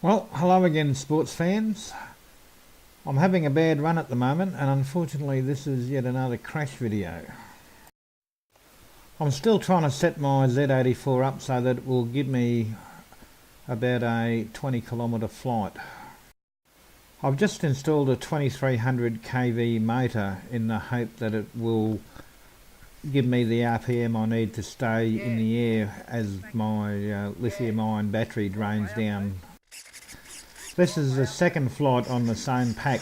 Well, hello again, sports fans. I'm having a bad run at the moment, and unfortunately this is yet another crash video. I'm still trying to set my Z84 up so that it will give me about a 20 kilometre flight. I've just installed a 2300 kV motor in the hope that it will give me the RPM I need to stay in the air as my lithium-ion battery drains down. This is the second flight on the same pack.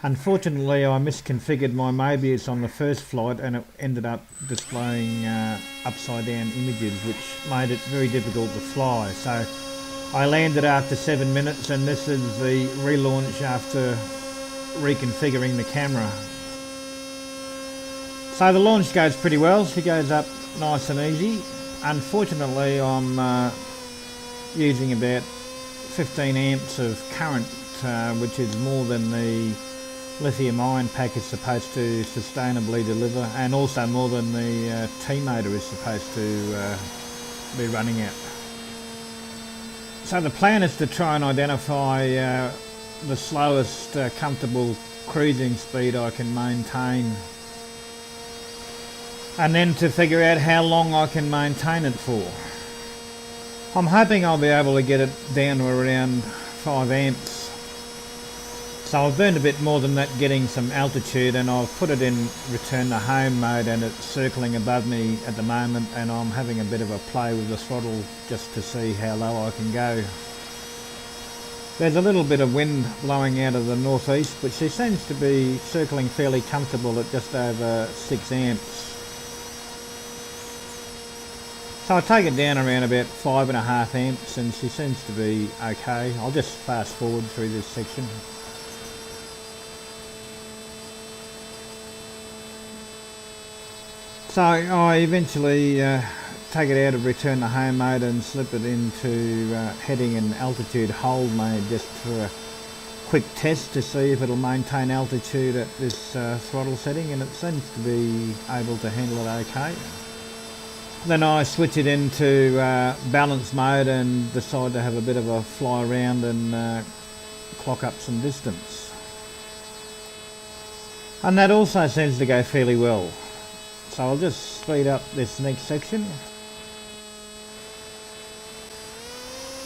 Unfortunately, I misconfigured my Mobius on the first flight and it ended up displaying upside down images, which made it very difficult to fly. So I landed after 7 minutes, and this is the relaunch after reconfiguring the camera. So the launch goes pretty well. She goes up nice and easy. Unfortunately, I'm using about 15 amps of current, which is more than the lithium-ion pack is supposed to sustainably deliver, and also more than the T-motor is supposed to be running at. So the plan is to try and identify the slowest comfortable cruising speed I can maintain, and then to figure out how long I can maintain it for. I'm hoping I'll be able to get it down to around 5 amps. So I've burned a bit more than that getting some altitude, and I've put it in return to home mode, and it's circling above me at the moment, and I'm having a bit of a play with the throttle just to see how low I can go. There's a little bit of wind blowing out of the northeast, but she seems to be circling fairly comfortable at just over 6 amps. So I take it down around about 5.5 amps, and she seems to be okay. I'll just fast forward through this section. So I eventually take it out of return to home mode and slip it into heading and altitude hold mode, just for a quick test to see if it'll maintain altitude at this throttle setting, and it seems to be able to handle it okay. Then I switch it into balance mode and decide to have a bit of a fly around and clock up some distance. And that also seems to go fairly well. So I'll just speed up this next section.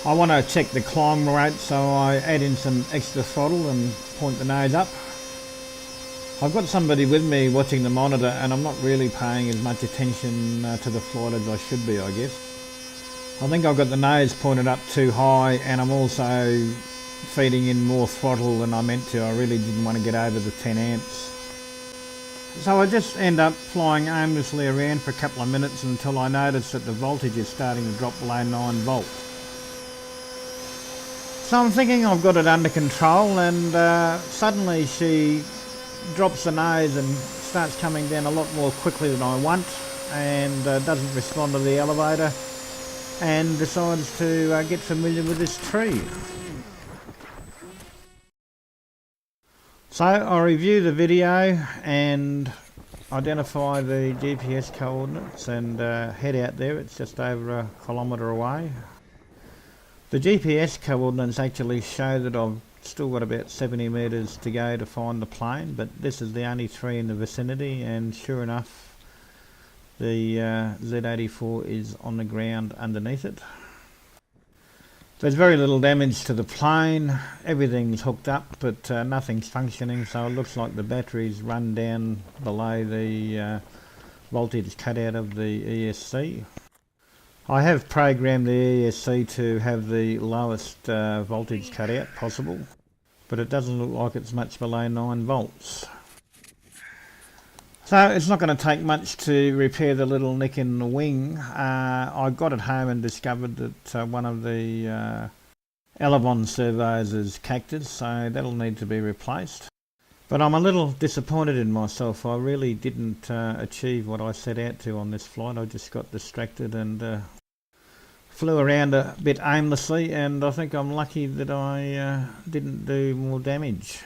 I want to check the climb rate, so I add in some extra throttle and point the nose up. I've got somebody with me watching the monitor, and I'm not really paying as much attention to the flight as I should be, I guess. I think I've got the nose pointed up too high, and I'm also feeding in more throttle than I meant to. I really didn't want to get over the 10 amps. So I just end up flying aimlessly around for a couple of minutes until I notice that the voltage is starting to drop below 9 volts. So I'm thinking I've got it under control, and suddenly she drops the nose and starts coming down a lot more quickly than I want, and doesn't respond to the elevator, and decides to get familiar with this tree. So I review the video and identify the GPS coordinates and head out there. It's just over a kilometre away. The GPS coordinates actually show that I've still got about 70 metres to go to find the plane, but this is the only tree in the vicinity, and sure enough the Z84 is on the ground underneath it. There's very little damage to the plane. Everything's hooked up, but nothing's functioning, so it looks like the battery's run down below the voltage cutout of the ESC. I have programmed the ESC to have the lowest voltage cutout possible, but it doesn't look like it's much below 9 volts. So it's not going to take much to repair the little nick in the wing. I got it home and discovered that one of the elevon servos is cactus, so that'll need to be replaced. But I'm a little disappointed in myself. I really didn't achieve what I set out to on this flight. I just got distracted and flew around a bit aimlessly, and I think I'm lucky that I didn't do more damage.